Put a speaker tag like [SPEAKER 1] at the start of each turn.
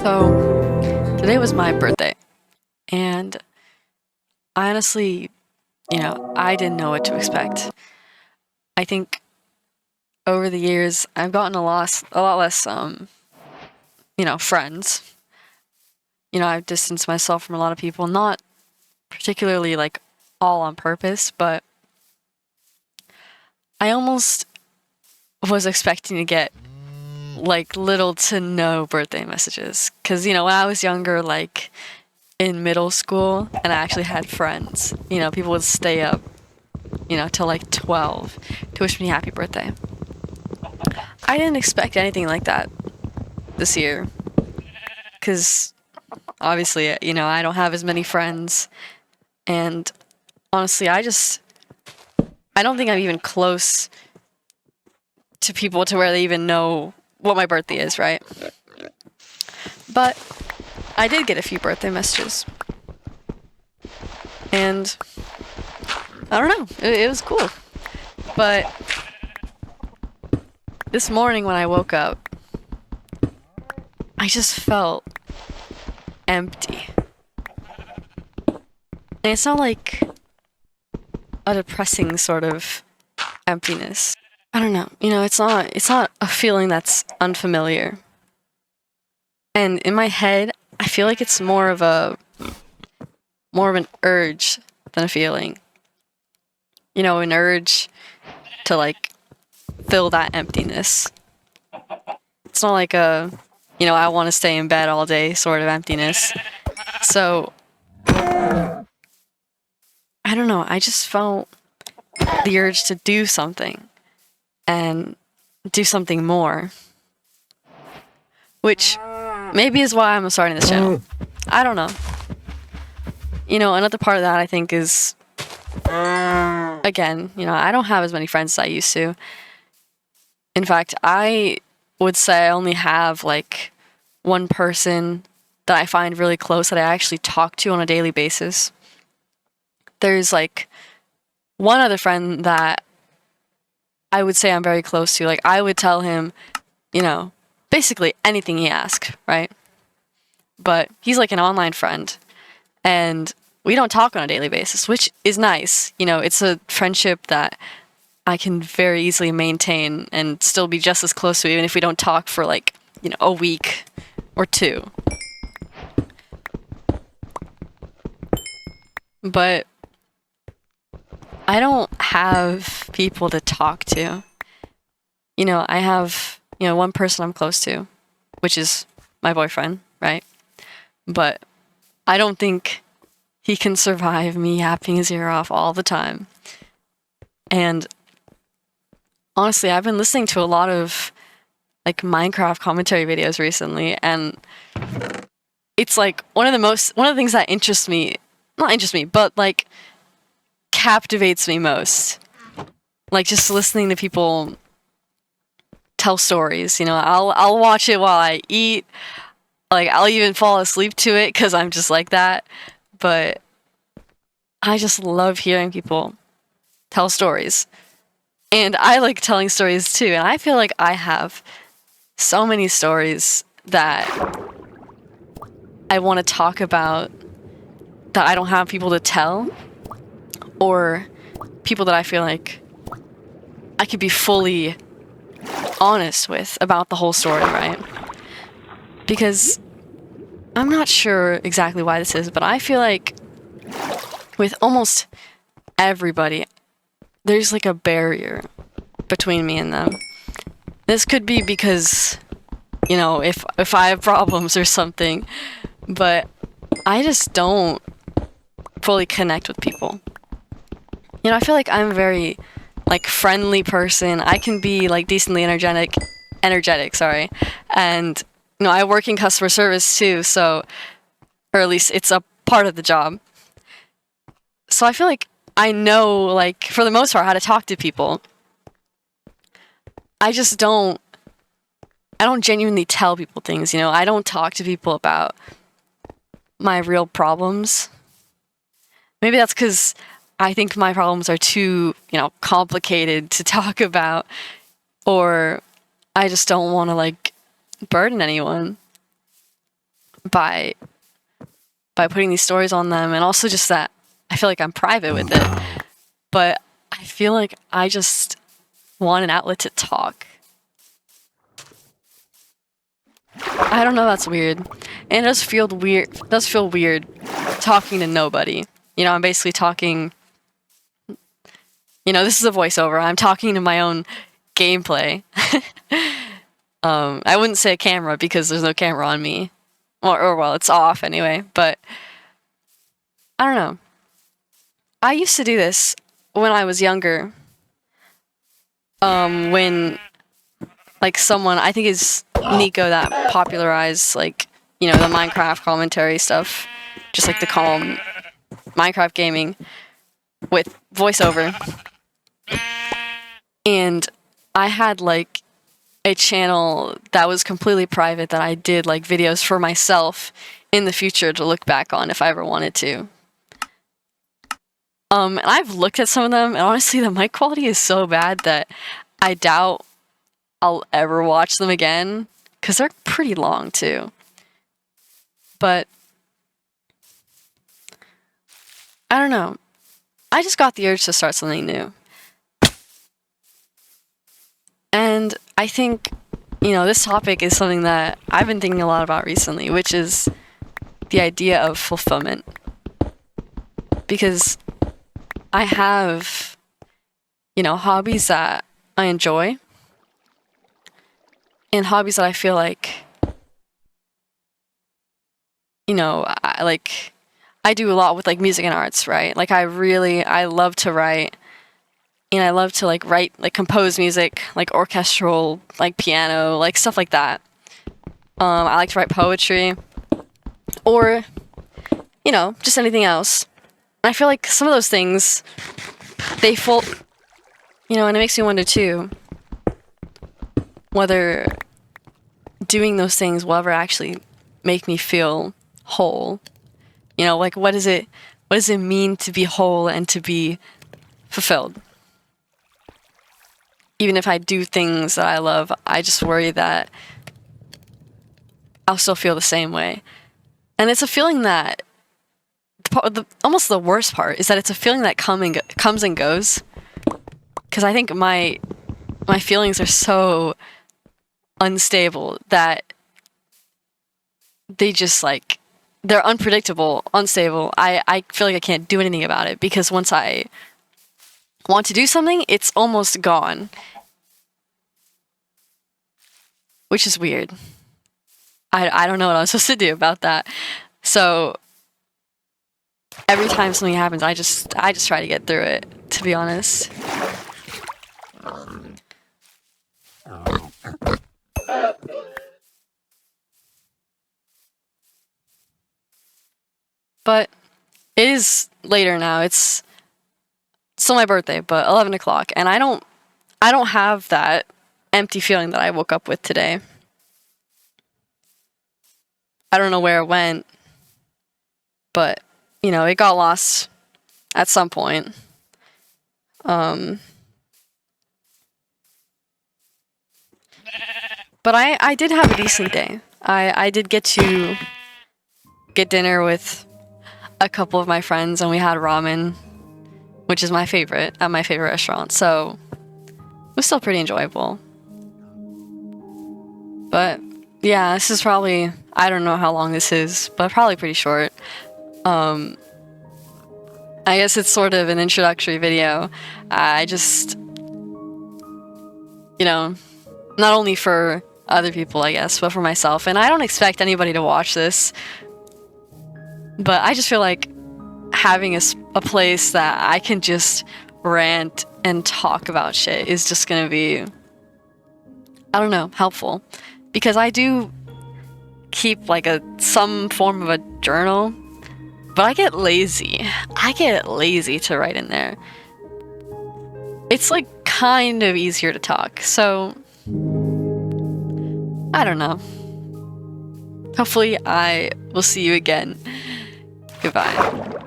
[SPEAKER 1] So, today was my birthday, and I honestly, I didn't know what to expect. I think over the years, I've gotten a lot less, friends. I've distanced myself from a lot of people, not particularly like all on purpose, but I almost was expecting to get like little to no birthday messages. Because, when I was younger, like in middle school, and I actually had friends, people would stay up till like 12 to wish me happy birthday. I didn't expect anything like that this year because obviously, I don't have as many friends. And honestly, I don't think I'm even close to people to where they even know what my birthday is, right? But I did get a few birthday messages. And I don't know, it was cool. But this morning when I woke up, I just felt empty. And it's not like a depressing sort of emptiness. I don't know. It's not a feeling that's unfamiliar. And in my head, I feel like it's more of an urge than a feeling. An urge to like fill that emptiness. It's not like I want to stay in bed all day sort of emptiness. So I don't know, I just felt the urge to do something and do something more. Which maybe is why I'm starting this channel. I don't know. Another part of that I think is, again, I don't have as many friends as I used to. In fact, I would say I only have like one person that I find really close that I actually talk to on a daily basis. There's like one other friend that I would say I'm very close to. Like, I would tell him, basically anything he asks, right? But he's like an online friend, and we don't talk on a daily basis, which is nice. It's a friendship that I can very easily maintain and still be just as close to, even if we don't talk for like, a week or two. But I don't have people to talk to. I have, one person I'm close to, which is my boyfriend, right? But I don't think he can survive me yapping his ear off all the time. And honestly, I've been listening to a lot of like Minecraft commentary videos recently, and it's like one of the things that not interests me, but like captivates me most. Like just listening to people tell stories, I'll watch it while I eat. Like I'll even fall asleep to it because I'm just like that. But I just love hearing people tell stories. And I like telling stories too. And I feel like I have so many stories that I want to talk about that I don't have people to tell, or people that I feel like I could be fully honest with about the whole story, right? Because I'm not sure exactly why this is, but I feel like with almost everybody, there's like a barrier between me and them. This could be because, if I have problems or something, but I just don't fully connect with people. I feel like I'm a very like friendly person. I can be like decently energetic, sorry. And I work in customer service too, so, or at least it's a part of the job. So I feel like I know, like, for the most part, how to talk to people. I don't genuinely tell people things, I don't talk to people about my real problems. Maybe that's because I think my problems are too, complicated to talk about, or I just don't want to, like, burden anyone. by putting these stories on them, and also just that I feel like I'm private with it. But I feel like I just want an outlet to talk. I don't know, that's weird. And it does feel weird talking to nobody. You know, I'm basically talking, you know, this is a voiceover. I'm talking to my own gameplay. I wouldn't say a camera because there's no camera on me. Or well, it's off anyway, but I don't know. I used to do this when I was younger. When like someone, I think it's Nico that popularized like, you know, the Minecraft commentary stuff, just like the calm Minecraft gaming with voiceover. And I had like a channel that was completely private that I did like videos for myself in the future to look back on if I ever wanted to. And I've looked at some of them, and honestly, the mic quality is so bad that I doubt I'll ever watch them again, because they're pretty long, too. But I don't know. I just got the urge to start something new. And I think, you know, this topic is something that I've been thinking a lot about recently, which is the idea of fulfillment. Because I have, you know, hobbies that I enjoy, and hobbies that I feel like, you know, I do a lot with like music and arts, right? Like I love to write, and I love to like write, like compose music, like orchestral, like piano, like stuff like that. I like to write poetry, or, you know, just anything else. I feel like some of those things, you know, and it makes me wonder too, whether doing those things will ever actually make me feel whole. You know, like what does it mean to be whole and to be fulfilled? Even if I do things that I love, I just worry that I'll still feel the same way. And it's a feeling that, almost the worst part is that it's a feeling that comes and goes. Because I think my feelings are so unstable that they just like, they're unpredictable, unstable. I feel like I can't do anything about it, because once I want to do something, it's almost gone. Which is weird. I don't know what I'm supposed to do about that. So every time something happens, I just try to get through it, to be honest. But it is later now. It's still my birthday, but 11 o'clock, and I don't have that empty feeling that I woke up with today. I don't know where it went, but you know, it got lost at some point. But I did have a decent day. I did get to get dinner with a couple of my friends, and we had ramen, which is my favorite at my favorite restaurant. So it was still pretty enjoyable. But yeah, this is probably, I don't know how long this is, but probably pretty short. I guess it's sort of an introductory video. I just, you know, not only for other people, I guess, but for myself. And I don't expect anybody to watch this, but I just feel like having a place that I can just rant and talk about shit is just gonna be, I don't know, helpful. Because I do keep like some form of a journal, but I get lazy. I get lazy to write in there. It's like kind of easier to talk, so I don't know. Hopefully I will see you again. Goodbye.